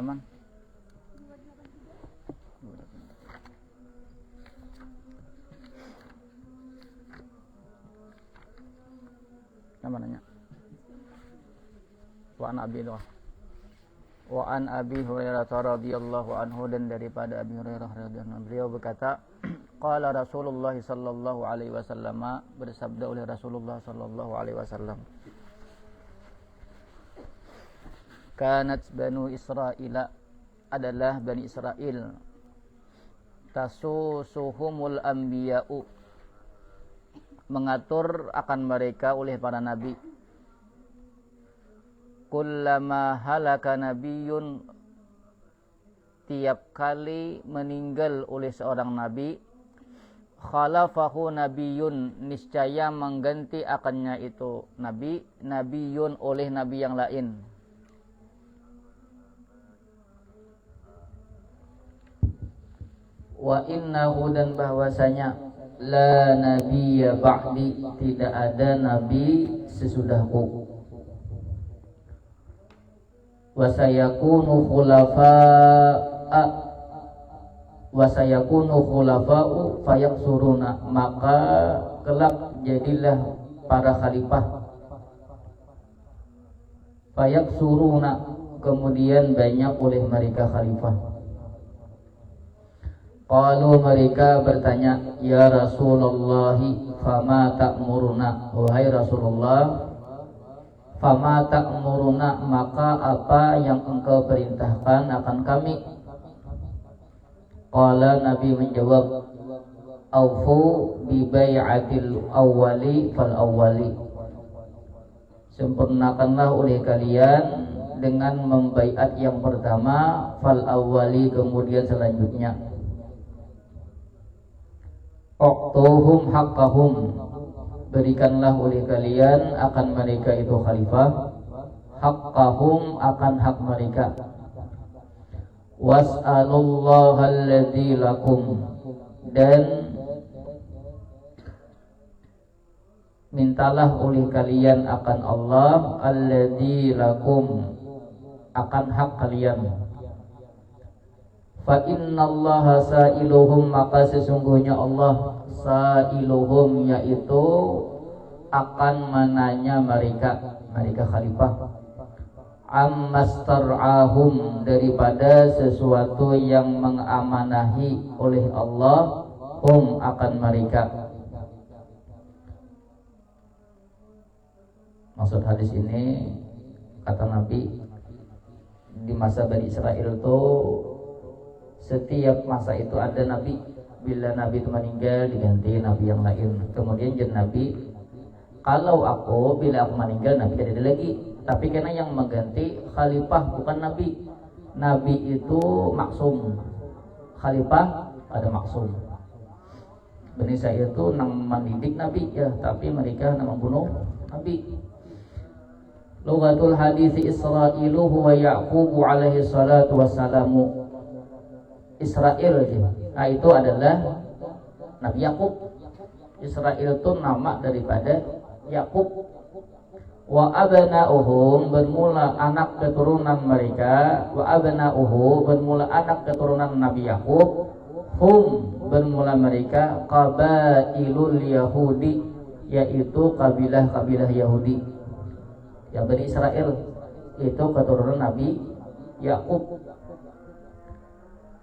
halaman? Nama nanya. Wa an Abi Hurairah radhiyallahu anhu, dan daripada Abi Hurairah radhiyallahu anhu beliau berkata, qala Rasulullah sallallahu alaihi wasallam, bersabda oleh Rasulullah sallallahu alaihi wasallam, kanat Banu Israil, adalah Bani Israel, tasusuhumul anbiya'u, mengatur akan mereka oleh para nabi. Kullama halaka nabiyyun, tiap kali meninggal oleh seorang nabi, khalafahu nabiyyun, niscaya mengganti akannya itu nabi, nabiyyun oleh nabi yang lain. Wa innahu, dan bahwasanya, la nabiyya ba'di, tidak ada nabi sesudahku. Wa sayakunu khulafa'u fayaksuruna, maka kelak jadilah para khalifah. Fayaksuruna, kemudian banyak oleh mereka khalifah. Qalu, mereka bertanya, ya Rasulullah, fama ta'muruna, wahai Rasulullah, fama ta'muruna, maka apa yang engkau perintahkan akan kami? Qala, Nabi menjawab, aufu bi bai'atil awwali fal awwali, sempurnakanlah oleh kalian dengan membaiat yang pertama, fal awwali, kemudian selanjutnya. Uqtuhum haqqahum, berikanlah oleh kalian akan mereka itu khalifah, haqqahum, akan hak mereka. Was'alullaha alladzi lakum, dan mintalah oleh kalian akan Allah, alladzi lakum, akan hak kalian. Fa innallaha sa'iluhum, maka sesungguhnya Allah sa'iluhum, yaitu akan menanya mereka khalifah, ammastar'ahum, daripada sesuatu yang mengamanahi oleh Allah akan mereka. Maksud hadis ini, kata Nabi, di masa Bani Israel itu setiap masa itu ada nabi. Bila nabi itu meninggal, diganti nabi yang lain. Kemudian jadi nabi, kalau bila aku meninggal, nabi tidak ada lagi. Tapi karena yang mengganti khalifah, bukan nabi. Nabi itu maksum, khalifah ada maksum. Bani Israil itu mendidik nabi, ya, tapi mereka membunuh nabi. Lughatul hadits Israilu huwa Ya'qub alaihi salatu wassalamu. Israel, nah itu adalah Nabi Yakub. Israel itu nama daripada Yakub. Wa abna'uhum, bermula anak keturunan mereka, wa abna'uhu, bermula anak keturunan Nabi Yakub, hum, bermula mereka, qabailul Yahudi, yaitu kabilah-kabilah Yahudi. Yang Bani Israel itu keturunan Nabi Yakub.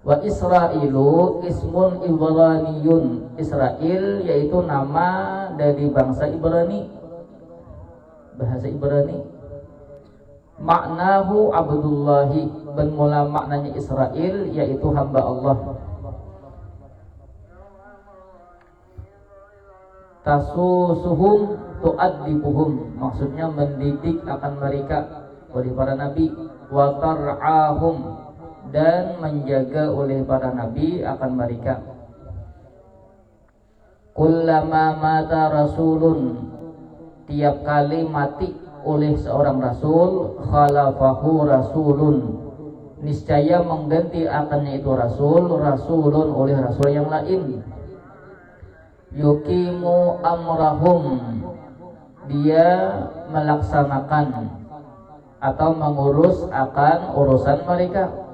Wa Israilu ismun Ibraniyun, Israel yaitu nama dari bangsa Ibrani, bahasa Ibrani. Maknahu Abdullahi, bermula maknanya Israel yaitu hamba Allah. Tasusuhum tu'addibuhum, maksudnya mendidik akan mereka oleh para nabi. Wa tar'ahum, dan menjaga oleh para nabi akan mereka. Kullama mata rasulun, tiap kali mati oleh seorang rasul, khalafahu rasulun, niscaya mengganti akannya itu rasulun oleh rasul yang lain. Yuqimu amrahum, dia melaksanakan atau mengurus akan urusan mereka.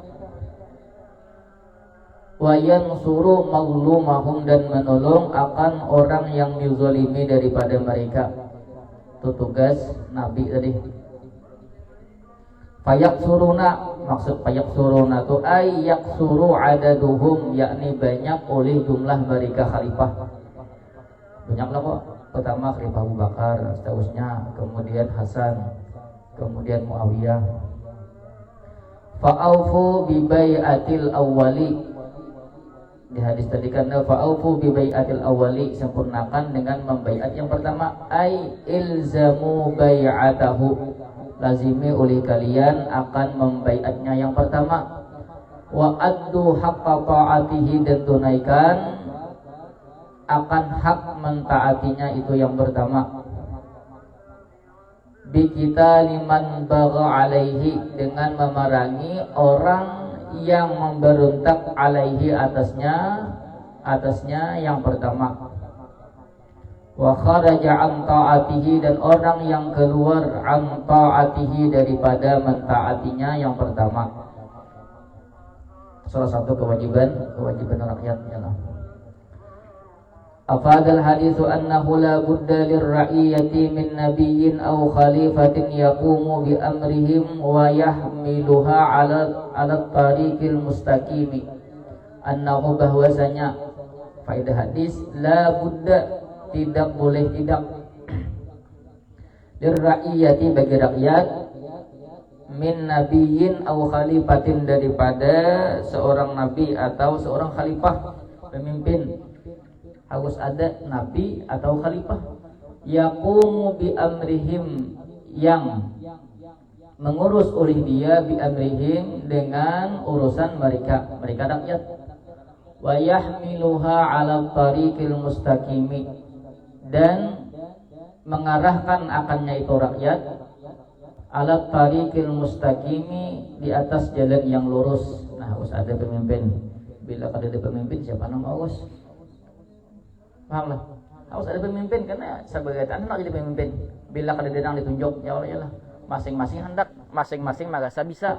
wa yansuru mazlumahum dan menolong akan orang yang dizalimi daripada mereka. Itu tugas Nabi tadi. Fayaksuruna, maksud fayaksuruna itu ay yaksuru adaduhum, yakni banyak oleh jumlah mereka khalifah. Banyaklah kok. Pertama Khalifah Abu Bakar, seterusnya kemudian Hasan, kemudian Muawiyah. Fa'aufu bi bai'atil awwali, di hadis tadi kan fa'aufu bi bai'atil awwali, sempurnakan dengan membaiat yang pertama. Ai ilzamu bai'atahu, lazimi oleh kalian akan membaiatnya yang pertama. Wa addu haqqa ta'atihi, dan tunaikan akan hak mentaatinya itu yang pertama. Bi kita liman bagha alaihi, dengan memerangi orang yang memberontak alaihi atasnya yang pertama. Wa kharaja an ta'atihi, dan orang yang keluar an ta'atihi, daripada mentaatinya yang pertama. Salah satu kewajiban rakyat ialah afadal hadithu annahu la budda lirra'iyati min nabiyyin aw khalifatin yaqumu bi amrihim wa yahmiluha ala tariqil mustaqim, annahu bahwasanya faedah hadis la budda, tidak boleh tidak, lirra'iyati bagi rakyat, min nabiyyin aw khalifatin daripada seorang nabi atau seorang khalifah pemimpin. Harus ada nabi atau khalifah. Yaqumu bi amrihim, yang mengurus oleh dia, bi amrihim dengan urusan mereka rakyat. Wa yahmiluha 'ala tariqil mustaqimi, dan mengarahkan akannya itu rakyat, 'ala tariqil mustaqimi, di atas jalan yang lurus. Nah, harus ada pemimpin. Bila ada pemimpin, siapa nama harus? Paham lah, harus ada pemimpin, karena sebagai anak jadi pemimpin. Bila kada dedang ditunjuk, ya Allah ya lah, masing-masing hendak, masing-masing merasa bisa.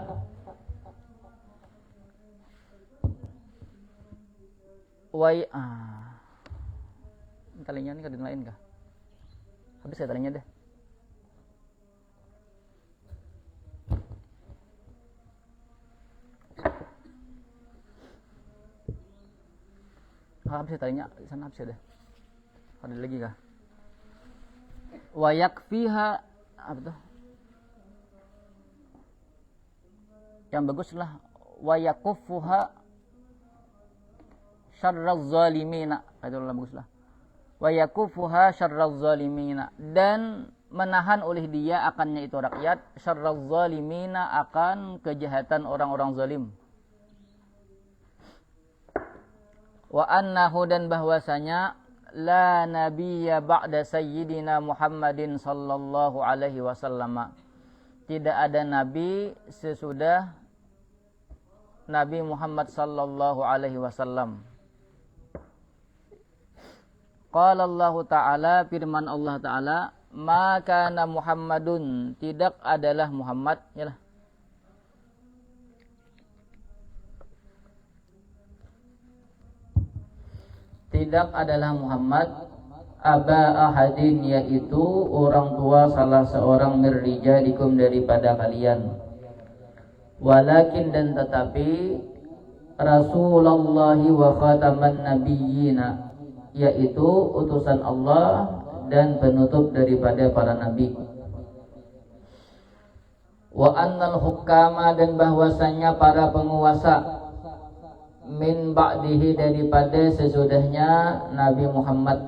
Talinya ini kada lain kah? Habis ya talinya deh. Habis ya talinya, di sana habis ya deh. Ada lagi kah? Wa yakfiha, apa tuh? Yang bagus lah wa yakuffuha syarraz zalimina. Itu lah bagus lah. Wa yakuffuha syarraz zalimina, dan menahan oleh dia akannya itu rakyat, syarraz zalimina, akan kejahatan orang-orang zalim. Wa annahu, dan bahwasanya la nabiyya ba'da sayyidina Muhammadin sallallahu alaihi wasallam, tidak ada nabi sesudah Nabi Muhammad sallallahu alaihi wasallam. Qala Allah Ta'ala, firman Allah Ta'ala, ma kana Muhammadun, tidak adalah Muhammad, yalah. Tidak adalah Muhammad aba ahadin, yaitu orang tua salah seorang mirrijalikum daripada kalian. Walakin, dan tetapi, Rasulullah wa khataman nabiyyina, yaitu utusan Allah dan penutup daripada para nabi. Wa annal hukama, dan bahwasanya para penguasa, min ba'dihi, daripada sesudahnya Nabi Muhammad,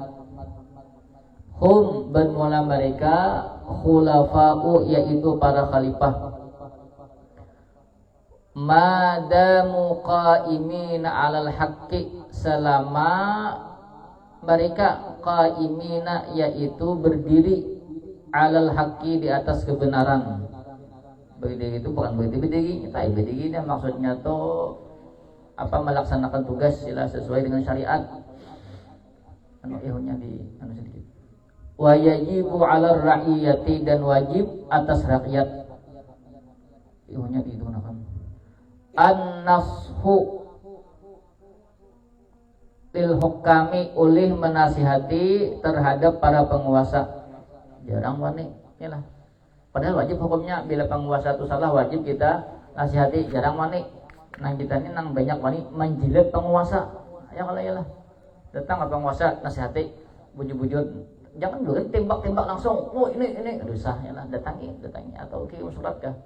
hum, bermula mereka, khulafa'u, yaitu para khalifah, madamu qa'imina 'alal haqqi, selama mereka qa'imina, yaitu berdiri, 'alal haqqi, di atas kebenaran. Berdiri itu bukan berdiri, tapi berdiri maksudnya tuh melaksanakan tugas sila sesuai dengan syariat. Ihunnya di sedikit. Wa yajibu 'ala ra'iyati, dan wajib atas rakyat. Ihunnya digunakan. An-nashu, lil hukami ulih menasihati terhadap para penguasa. Jarang wani, yalah. Padahal wajib hukumnya bila penguasa itu salah wajib kita nasihati. Jarang wani. Nang kita ini nang banyak wani menjilat penguasa. Ya kalau yalah. Datang ke penguasa nasihati, bujut-bujut. Jangan dulu tembak-tembak langsung. Oh ini dosa yalah. Datangi atau kirim surat kah.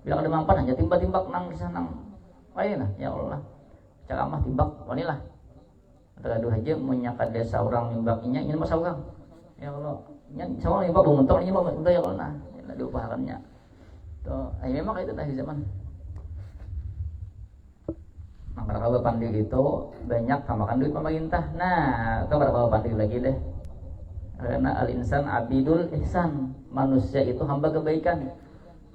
Bila ada mampan aja timbak-timbak nang di sana. Wani lah ya Allah. Ceramah timbak wani lah. Atau aja menyakat desa orang nimbaknya ini masa orang. Ya Allah. Nya sama nimbak mentok ini mah ya Allah nah. Diupahannya. Tuh, memang itu tadi zaman. Maka kalau pandai itu banyak samakan duit pemerintah. Nah, itu kalau pandai lagi deh. Karena al-insan abidul ihsan. Manusia itu hamba kebaikan.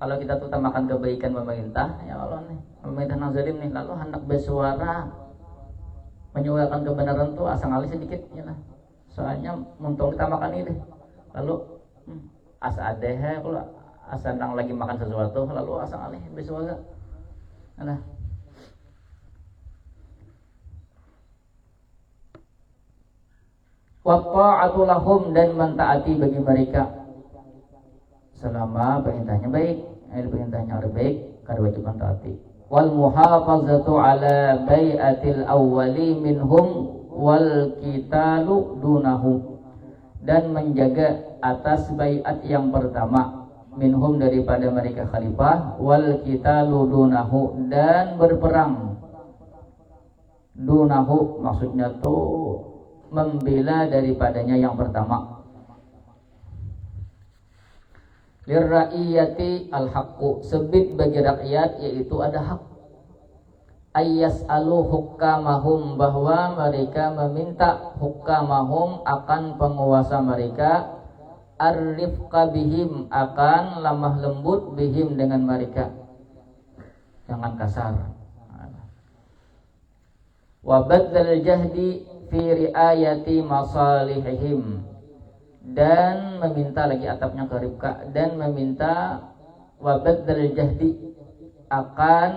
Kalau kita utamakan kebaikan pemerintah, ya Allah nih, pemerintah yang zalim nih, lalu hendak bersuara menyuarakan kebenaran tuh asal ngalih sedikit ya lah. Soalnya muntung utamakan ini deh. Lalu asa adeh kalau asa nang lagi makan sesuatu lalu asa alih bersuara. Nah. Wa ta'atu lahum dan mentaati bagi mereka selama perintahnya baik, perintahnya baik, kewajiban taati. Wal muhafazatu ala bai'atil awwali minhum wal qitalu dunahu dan menjaga atas baiat yang pertama minhum daripada mereka khalifah wal qitalu dunahu dan berperang dunahu maksudnya tuh membela daripadanya yang pertama lirra'iyati al-haqqu sebab bagi rakyat yaitu ada hak ayas alu hukamahum bahwa mereka meminta hukamahum akan penguasa mereka arifqa bihim akan lemah lembut bihim dengan mereka jangan kasar wa badzal jahdi fi riayati masalihihim dan meminta lagi atapnya ke rifqa dan meminta wa badzal jahdi akan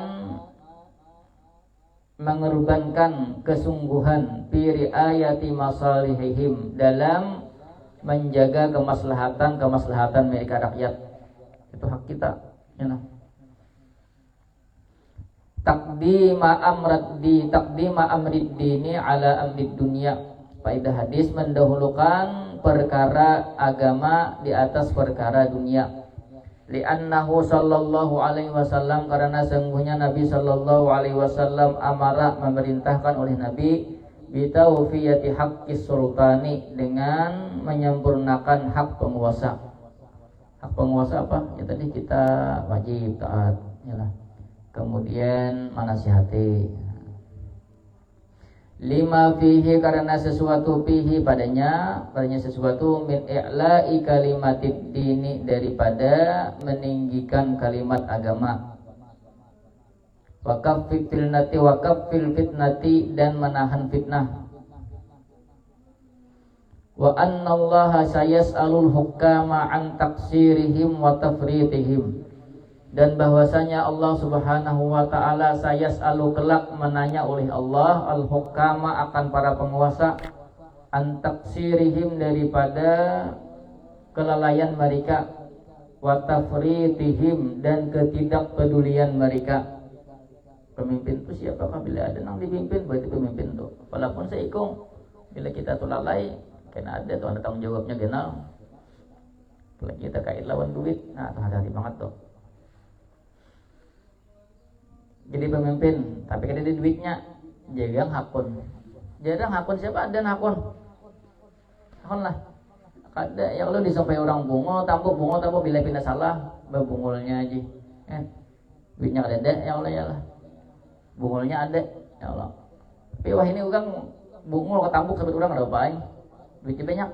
mengorbankan kesungguhan fi riayati masalihihim dalam menjaga kemaslahatan mereka rakyat itu hak kita ya nah. Taqdima amrid dini ala amrid dunia faedah hadis mendahulukan perkara agama di atas perkara dunia li'annahu sallallahu alaihi wasallam karena sungguhnya Nabi sallallahu alaihi wasallam amara memerintahkan oleh Nabi bitawfiyati haqqis sultani dengan menyempurnakan hak penguasa. Hak penguasa apa? Ya tadi kita wajib taat, yalah. Kemudian menasihati. Lima fihi karena sesuatu fihi padanya sesuatu min i'la'i kalimatid dini daripada meninggikan kalimat agama wakafil fitnati dan menahan fitnah wa annallaha sayas'alul hukama an taksirihim wa tafritihim dan bahwasanya Allah Subhanahu wa taala sayas'alu kelak menanya oleh Allah al-hukama akan para penguasa an taksirihim daripada kelalaian mereka wa tafritihim dan ketidakpedulian mereka. Pemimpin itu siapakah bila ada nang dipimpin berarti pemimpin tuh. Walaupun seikung bila kita tuh lalai kena ada tuh ada tanggung jawabnya kenal. Bila kita kait lawan duit, nah tuh hati-hati banget tuh. Jadi pemimpin, tapi kan ada duitnya. Jarang hakun siapa ada hakun? Hakun lah. Kada ya Allah disampai orang bungul tampuk bila pindah salah, babungulnya aja. Duitnya ada ya Allah ya Allah. Bungulnya ada ya Allah. Tapi wah ini orang bungul ketampuk sampai orang ada apa? Duitnya banyak.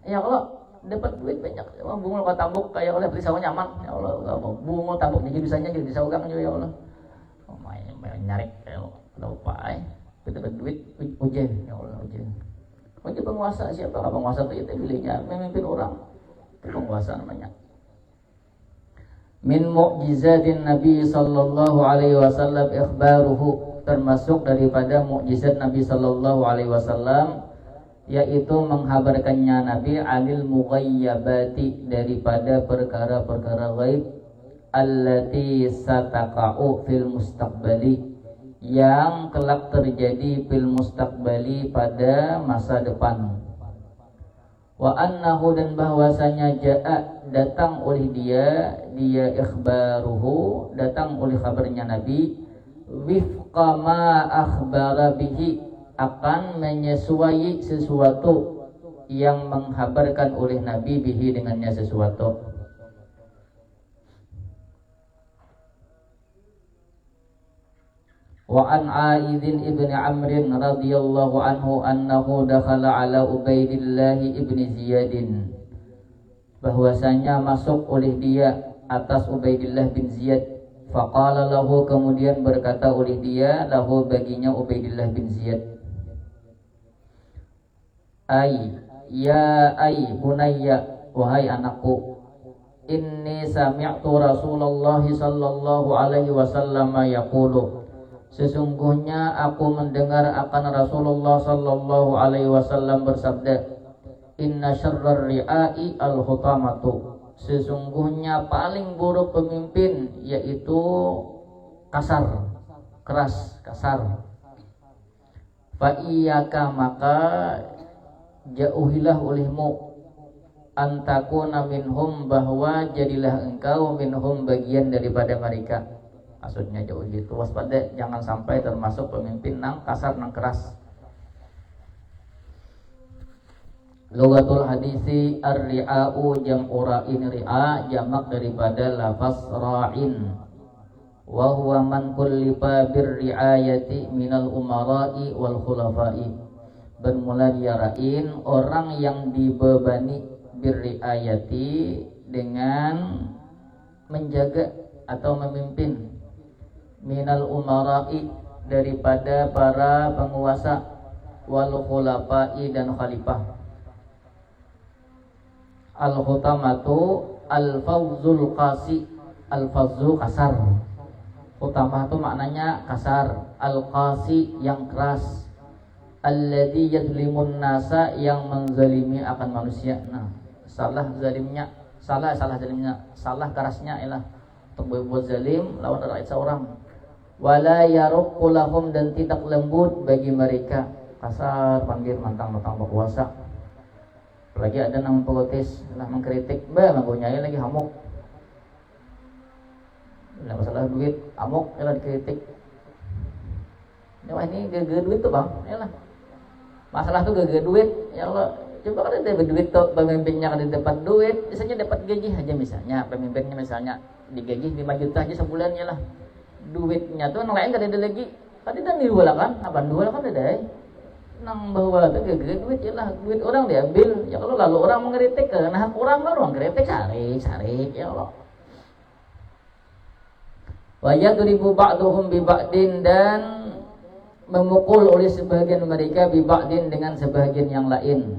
Ya Allah dapat duit banyak. Bungul ketampuk kayak Allah beli sawo nyaman. Ya Allah bungul tampuk jadi bisanya jadi sawo orang ya Allah. Nyari lupa kita dapat duit ujian ya Allah ujian penguasa siapa penguasa itu kita pilihnya memimpin orang penguasa namanya min mu'jizatin Nabi sallallahu alaihi wasallam ikhbaruhu termasuk daripada mukjizat Nabi sallallahu alaihi wasallam, yaitu menghabarkannya Nabi anil mughayyabati, daripada perkara-perkara ghaib, allati sataqa'u fil mustaqbali, yang kelak terjadi fil mustaqbali, pada masa depan. Wa annahu, dan bahwasanya ja'a, datang oleh dia ikhbaruhu, datang oleh kabarnya Nabi, wifqa ma akhbara bihi, akan menyesuai sesuatu yang menghabarkan oleh Nabi bihi, dengannya sesuatu. Wa an A'idhin ibn Amrin radhiyallahu anhu annahu dakhala ala Ubaidillah ibn Ziyadin, bahwasanya masuk oleh dia atas Ubaidillah bin Ziyad. Faqala lahu, kemudian berkata oleh dia, lahu, baginya Ubaidillah bin Ziyad, ay bunayya, wahai anakku, inni sami'tu Rasulullah sallallahu alaihi wasallam yaqulu, sesungguhnya aku mendengar akan Rasulullah sallallahu alaihi wasallam bersabda, inna syarrar ri'ai al-hutamatu, sesungguhnya paling buruk pemimpin yaitu kasar, keras, kasar. Fa iyyaka, maka jauhilah olehmu, antakuna minhum, bahwa jadilah engkau minhum, bagian daripada mereka. Maksudnya jauh gitu, waspada, jangan sampai termasuk pemimpin nang kasar, nang keras. Lughatul hadisi ar-ri'a'u jam'u ra'in, ri'a jamak daripada lafaz ra'in, wa huwa man kullifa bir-ri'ayati minal umara'i wal khulafa'i. Bermula dia ra'in, orang yang dibebani bir-ri'ayati, dengan menjaga atau memimpin, minal umara'i, daripada para penguasa, wal khulafa'i, dan khalifah. Al-khutamatu al-fawzul qasi, al-fawzu kasar, khutamah itu maknanya kasar, al-qasi yang keras, alladzi yadlimun nasa, yang menzalimi akan manusia. Nah, salah zalimnya, salah zalimnya, salah kerasnya ialah untuk berbuat zalim lawan rakyat seorang. Wala yarqu lahum, dan tidak lembut bagi mereka, kasar, panggil mantang-mantang berkuasa. Apalagi ada nama protes lah, mengkritik, mempunyai lagi hamuk. Nah, masalah duit, amok, ialah dikritik. Wah, ini gara-gara duit tuh bang, ialah masalah tuh gara-gara duit. Ya Allah, coba kan ada duit tuh, pemimpinnya kan dapat duit, misalnya dapat gaji aja, misalnya pemimpinnya misalnya digaji 5 juta aja sebulan, ya lah. Duitnya tuh yang lain kan ada lagi, tadi kan dijual kan, apa jual kan ada, nang bahwa tuh gara-gara duit, ya lah, duit orang diambil. Ya kalau lalu orang mengkritik, karena hak orang baru mengkritik, cari, ya Allah. Wa yadribu ba'duhum bi ba'din, dan memukul oleh sebagian mereka bi ba'din, dengan sebagian yang lain.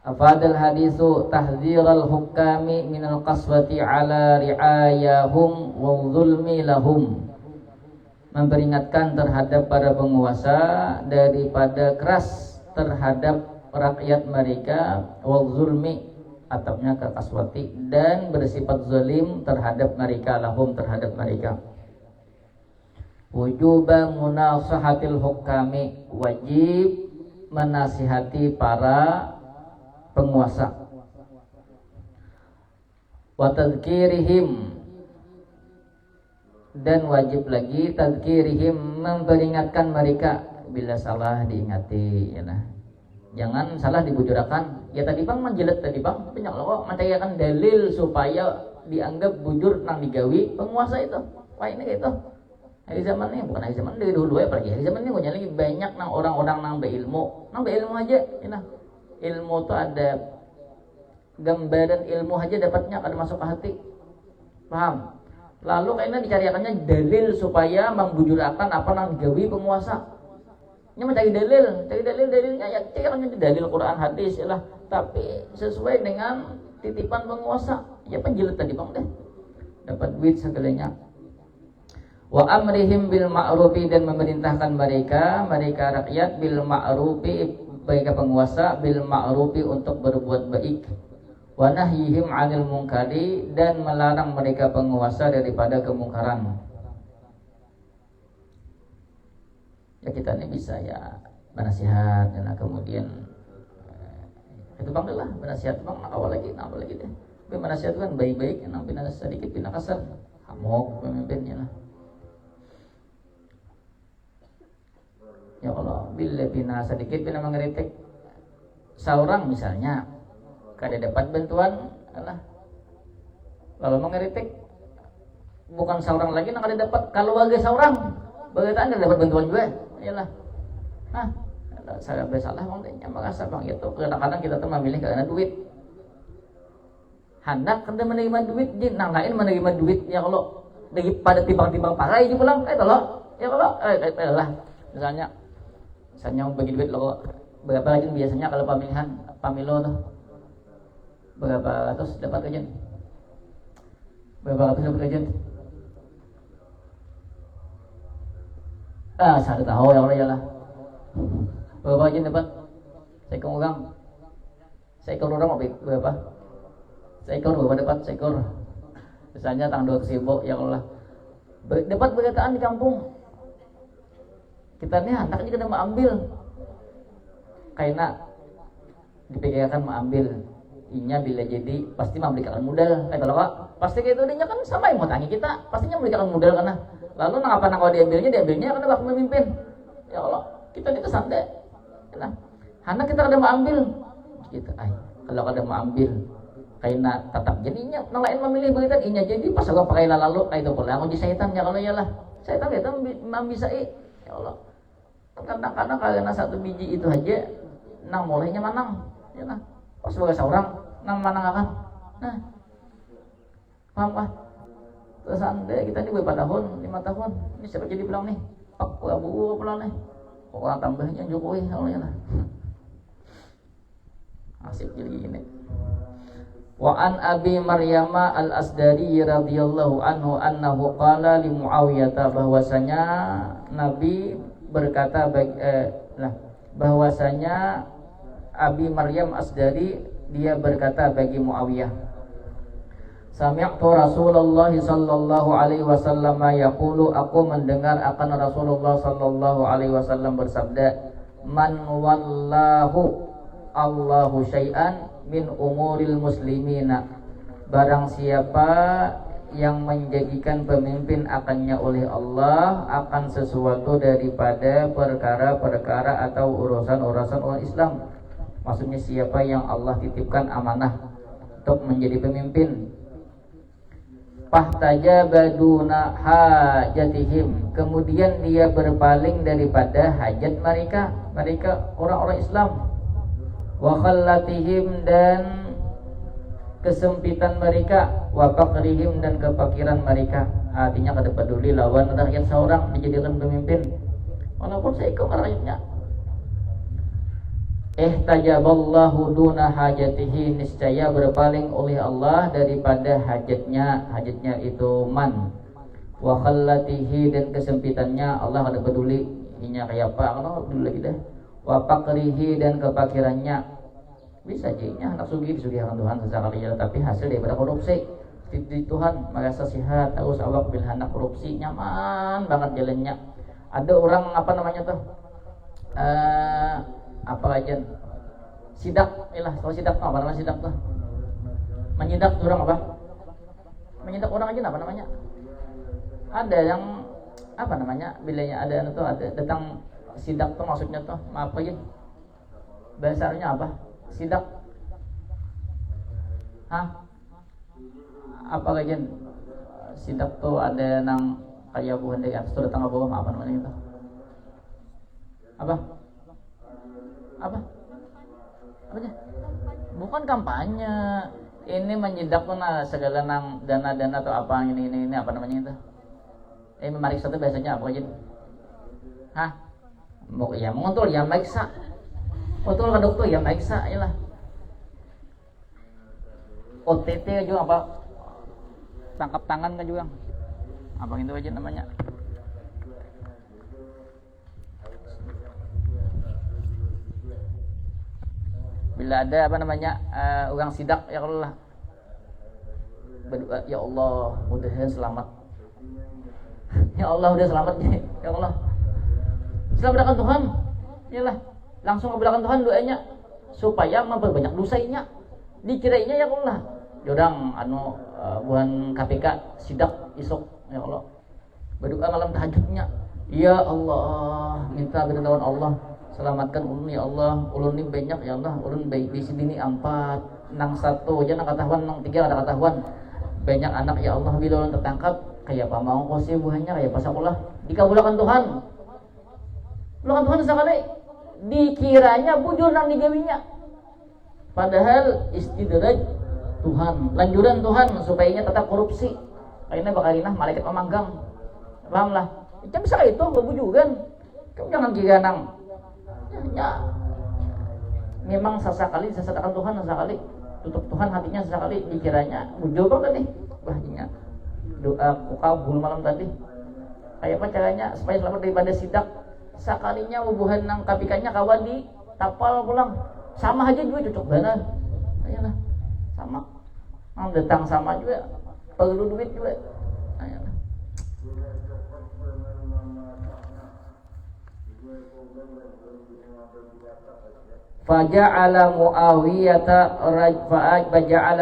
Afadal hadisu tahdziral hukami minal qaswati ala ri'ayahum wa zulmi lahum, memperingatkan terhadap para penguasa daripada keras terhadap rakyat mereka, wa zulmi, atapnya ke kaswati, dan bersifat zalim terhadap mereka, lahum, terhadap mereka. Wujuba munasahatil hukami, wajib menasihati para penguasa. Wa tadzkirihim, dan wajib lagi tadzkirihim, memperingatkan mereka bila salah diingati, ya nah. Jangan salah dibujurakan. Ya tadi bang menjelat tadi bang, banyak loh mencayakan dalil supaya dianggap bujur nang digawi penguasa itu. Wah ini gitu. Hari zaman ini, bukan hari zaman dari dulu ya, apalagi hari zaman ini punya lagi banyak nang orang-orang nang berilmu aja, ya nah. Ilmu itu ada gambaran ilmu aja dapatnya kalau masuk ke hati, paham? Lalu kayaknya dicariakannya dalil supaya membujurakan apa nang digawi penguasa. Ini mencari dalilnya ya cariakannya dalil Quran hadis ya lah, tapi sesuai dengan titipan penguasa. Ya penjilat tadi bang deh, dapat duit segalanya. Wa amrihim bil ma'rufi, dan memerintahkan mereka rakyat bil ma'rufi, mereka penguasa, bil ma'rufi untuk berbuat baik. Wa nahyihim 'anil munkari, dan melarang mereka penguasa daripada kemungkaran. Ya kita ini bisa ya bernasihat, dan kemudian itu bang lah bernasihat bang, awal lagi deh. Tapi bernasihat kan baik-baik, yang pina sedikit pina kasar, hamok pemimpinnya lah. Ya Allah, bila pina sedikit pina mengeritik seorang misalnya, kada dapat bantuan lah. Kalau mengeritik bukan seorang lagi nak kada dapat, kalau warga seorang bagaimana dapat bantuan juga, iyalah. Saya bersalah bang, merasa bang itu kadang-kadang kita tuh memilih karena duit. Hendak kada menerima duit, nang lain menerima duit ya kalau daripada timbang-timbang pakai di pulang, tolong ya kalau lah misalnya bagi duit lo berapa aja biasanya kalau pemilu tuh berapa ratus dapat aja, berapa ratus dapat aja. Saya tahu ya Allah ya lah. Berapa aja dapat? Seekor orang berapa? Seekor berapa dapat? Seekor. Misalnya tanggal 2.000 ya Allah. Dapat berkataan di kampung. Kita nih anak juga mau ambil. Karena dipikirkan mau ambil. Inya bila jadi pasti memberikan modal. Kalau Pak, pasti kayak itu dia kan sama yang mau tangi kita, pastinya memberikan modal karena. Lalu nang kalau diambilnya karena bakal memimpin. Ya Allah, kita ini santai. Nah, anak kita kada mau ambil. Gitu, kalau kada mau ambil, karena tetap jadinya nang lain memilih begitu inya jadi pas aku pakai lalu itu pula aku di setan ya kalau iyalah. Setan itu bisa ya Allah. Kadang-kadang karena satu biji itu aja nang mulainya manang. Ya nah. Pas sebagai seorang nang manang akan. Nah. Paham kah? Terus anda kita ini berapa tahun? 5 tahun. Ini siapa jadi pulang nih? Pak Prabowo pulang nih. Orang tambahnya Jokowi awalnya lah. Asik jadi gini. Wa an Abi Maryam al-Asdari radhiyallahu anhu annahu qala li Muawiyah, bahwasanya Nabi berkata bahwasanya Abi Maryam Asdari dia berkata bagi Muawiyah, sami'tu Rasulullah sallallahu alaihi wasallam yaqulu, aku mendengar akan Rasulullah sallallahu alaihi wasallam bersabda, man wallahu Allahu syai'an min umuril muslimina, barang siapa yang menjadikan pemimpin akannya oleh Allah akan sesuatu daripada perkara-perkara atau urusan-urusan orang Islam. Maksudnya siapa yang Allah titipkan amanah untuk menjadi pemimpin, fahtajabaduna hajatihim, kemudian dia berpaling daripada hajat mereka orang-orang Islam, wa khallatihim, dan kesempitan mereka, wa faqrihim, dan kefakiran mereka. Artinya kada peduli lawan rakyat seorang dijadikan pemimpin walaupun seekor rakyatnya. Ihtajaballahu duna hajatihi, niscaya berpaling oleh Allah daripada hajatnya itu man, wa khallatihi, dan kesempitannya Allah kada peduli inya kayak apa, Allah peduli lagi dah, wa faqrihi, dan kefakirannya. Bisa jadinya anak disugihan Tuhan sesekali, tapi hasil daripada korupsi. Di Tuhan merasa sehat, terus awak bil anak korupsi nyaman banget jalannya. Ada orang apa namanya tuh? Apa aja? Sidak, kalau sidak tuh apa namanya sidak tuh? Menyidak orang apa? Menyidak orang aja apa namanya? Ada yang apa namanya? Bilanya ada datang sidak tuh maksudnya tuh apa aja? Bahasanya apa? Sidak, apa kajian sidak tuh ada nang kayak bukan dari atas tuh datang ke bawah, apa namanya itu? Apa? Apanya? Bukan kampanye. Ini menyidak tuh segala nang dana-dana atau apa ini apa namanya itu? Memeriksa tuh biasanya apa kajian? Mau ya mengontrol ya meriksa. Betul ke dokter ya meriksa lah. OTT juga apa? Tangkap tangan kan juga. Apa itu aja namanya? Bila ada orang sidak ya Allah, berdoa ya Allah mudah-mudahan selamat. Ya Allah udah selamat nih. Ya Allah. Selamatkan Tuhan. Iyalah, langsung ngabulkan Tuhan doanya supaya memperbanyak dosanya. Dikirainya ya Allah. Jorang buhan KPK sidak isok ya Allah. Berdoa malam tahajudnya. Ya Allah, minta berdoa Allah, selamatkan ulun ya Allah. Ulun ini banyak ya Allah. Ulun baik di sini 4, nang 1 aja nang katahuan, nang 3 ada katahuan. Banyak anak ya Allah, bila ulun tertangkap kayak apa mau kose buahnya kayak pas sekolah dikabulkan Tuhan. Kabulkan Tuhan sekali. Dikiranya bujur nang digawinya. Padahal istidraj Tuhan, lanjuran Tuhan supaya tetap korupsi. Karena bakalinah malaikat memanggang. Pahamlah. Jangan bisa itu bebujugan. Kamu jangan kira nang. Ya. Memang sesekali sesatakan Tuhan sesekali. Tutup Tuhan hatinya sesekali dikiranya bujur banget nih. Bahjinya. Doa kabul malam tadi. Kayak apa caranya supaya selamat daripada sidak? Sekalinya bubuhan nang kapikannya kawan di tapal pulang. Sama aja juga cocok banget. Ayolah. Sama. Nang datang sama juga. Perlu duit juga. Ayolah. Faja'ala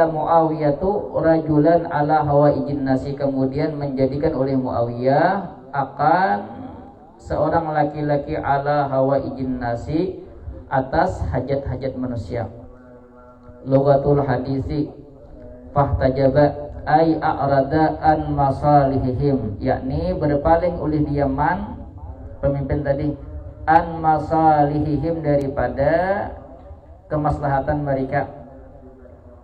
Muawiyatu rajulan ala hawaijin nasi, kemudian menjadikan oleh Muawiyah akan seorang laki-laki ala hawaijin nasi, atas hajat-hajat manusia. Lughatul hadisi fahtajaba ay a'rada an masalihihim, yakni berpaling oleh diaman pemimpin tadi an masalihihim daripada kemaslahatan mereka,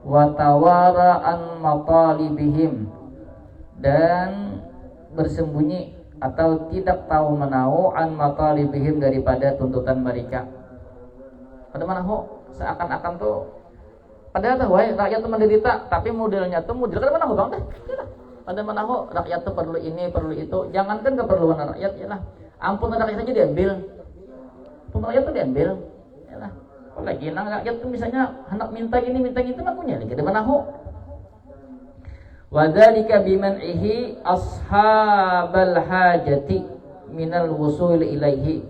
wa tawara an matalibihim dan bersembunyi atau tidak tahu menahu an matalibihim daripada tuntutan mereka. Pada mana seakan-akan tuh padahal tuh rakyat tuh menderita, tapi modelnya tuh model kada mana bang deh. Pada mana rakyat tuh perlu ini, perlu itu. Jangankan keperluan rakyat ya lah. Ampun rakyat aja diambil. Ampun rakyat tuh diambil. Ya lah. Apalagi nang rakyat tuh misalnya hendak minta gini, minta gitu mah punya lagi. Kada mana wa dzalika biman'ihi ashabal hajati minal wusul ilaihi.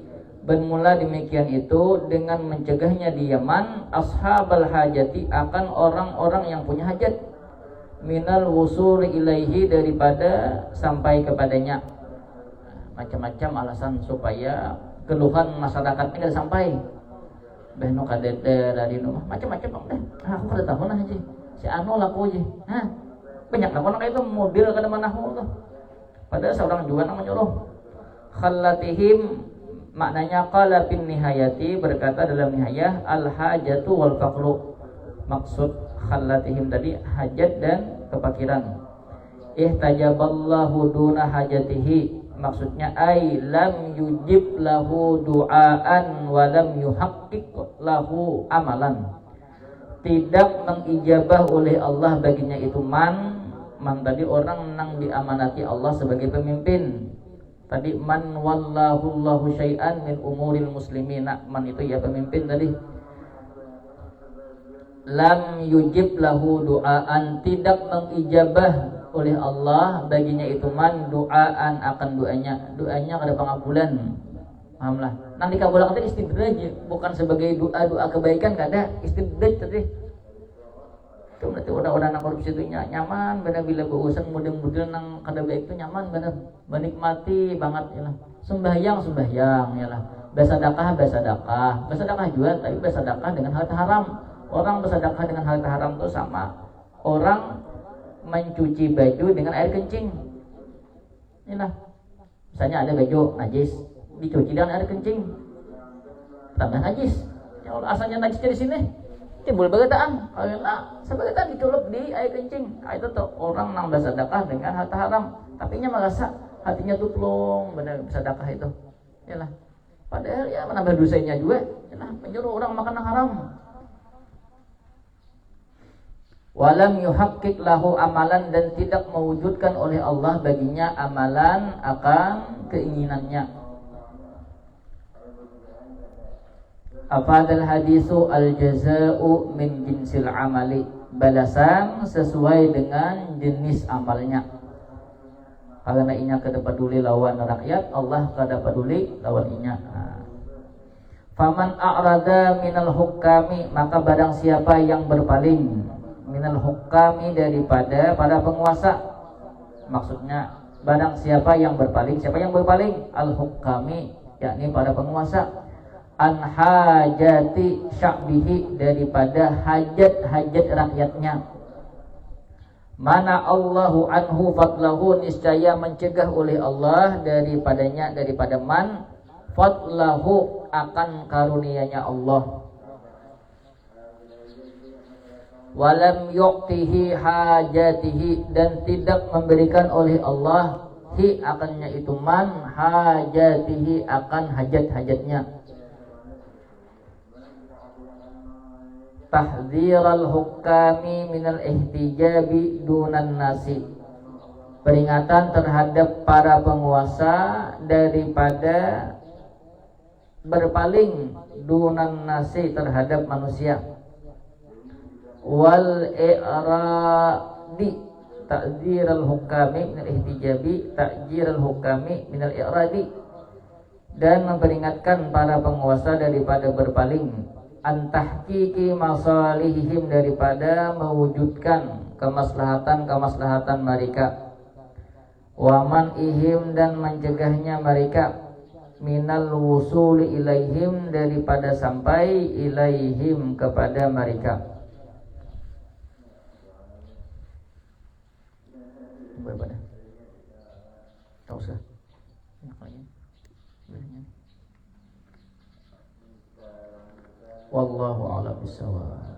Bermula demikian itu dengan mencegahnya di Yaman ashabal hajati akan orang-orang yang punya hajat, minal wusul ilaihi daripada sampai kepadanya. Macam-macam alasan supaya keluhan masyarakat ini kada sampai. Beno kadede dari rumah macam-macam bang deh. Aku kada tahu nah aja. Si anu laku aja. Nah, banyak lah orang itu model kada manahu tuh. Padahal seorang juga nang menyuruh khallatihim, maknanya qala bin nihayati, berkata dalam nihayah al hajatu wal faqru. Maksud khallatihim tadi hajat dan kepakiran. Ihtajaballahu duna hajatihi, maksudnya ay lam yujib lahu du'aan wa lam yuhaqqiq lahu amalan. Tidak mengijabah oleh Allah baginya itu man tadi orang nang diamanati Allah sebagai pemimpin. Tadi man wallahu Allahu syai'an min umuril muslimina, man itu ya pemimpin tadi. Lam yujib lahu du'aan, tidak mengijabah oleh Allah baginya itu man du'aan akan doanya kada pengabulan. Pahamlah. Nang dikabulkan tadi istidraj, bukan sebagai doa kebaikan, kada istidraj tadi. Berarti orang-orang nang korupsi itu nyaman benar bila berurusan model-model nang kada baik itu nyaman benar, menikmati banget ya lah. Sembahyang ya lah. Bersedekah juga, tapi bersedekah dengan harta haram. Orang bersedekah dengan harta haram itu sama orang mencuci baju dengan air kencing. Inilah. Misalnya ada baju najis, dicuci dengan air kencing. Tambah najis. Ya Allah, asalnya najisnya di sini. Timbul bagataan. Allah, sebagataan dicelup di air kencing. Itu tuh orang nang bersedekah dengan harta haram, tapi nya merasa hatinya tuh plong benar bersedekah itu. Yalah. Padahal ya menambah dosanya juga. Yalah, menyuruh orang makan yang haram. Walam yuhaqqiq lahu amalan, dan tidak mewujudkan oleh Allah baginya amalan akan keinginannya. Afadal hadisu al-jaza'u min jinsil amali, balasan sesuai dengan jenis amalnya. Karena inya kada peduli lawan rakyat, Allah kada peduli lawan inya. Faman a'rada minal hukami, maka barang siapa yang berpaling minal hukami daripada para penguasa. Maksudnya barang siapa yang berpaling, siapa yang berpaling? Al-hukami, yakni para penguasa. An hajati sya'bihi, daripada hajat-hajat rakyatnya. Mana Allahu anhu fadlahu, niscaya mencegah oleh Allah daripadanya, daripada man fadlahu, akan karunianya Allah. Walam yu'tihi hajatihi, dan tidak memberikan oleh Allah hi, akannya itu man, hajatihi, akan hajat-hajatnya. Tahdziral hukami minal ihtijabi dunan nasi, peringatan terhadap para penguasa daripada berpaling dunan nasi, terhadap manusia. Wal i'radi, ta'dziral hukami minal ihtijabi, ta'dziral hukami minal i'radi, dan memperingatkan para penguasa daripada berpaling antahqiqi masalihihim, daripada mewujudkan kemaslahatan mereka. Waman ihim, dan mencegahnya mereka minal wusuli ilaihim, daripada sampai ilaihim, kepada mereka. Berapa? Tak usah. Wallahu a'lam bishawab.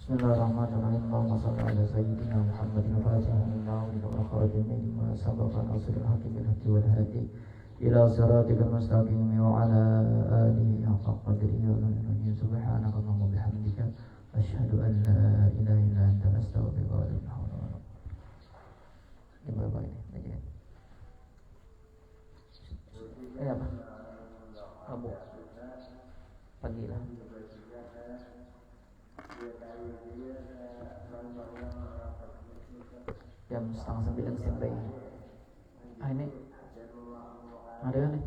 Bismillahirrahmanirrahim. Allahumma shalli ala sayyidina Muhammadin al-Fatihil lima wa khatimil lima sabaqa nasrul haqqi bil haqqi wal hadi ila siratikal mustaqim wa ala alihi haqqa qadrihi wa miqdarihi. Subhanaka Allahumma bihamdika asyhadu an la ilaha illa anta astaghfiruka wa atubu ilaik. Ini berapa ini? Ini apa? Rabu. Pagi lah. Jam 8:30 standby. Ini ada kan nih?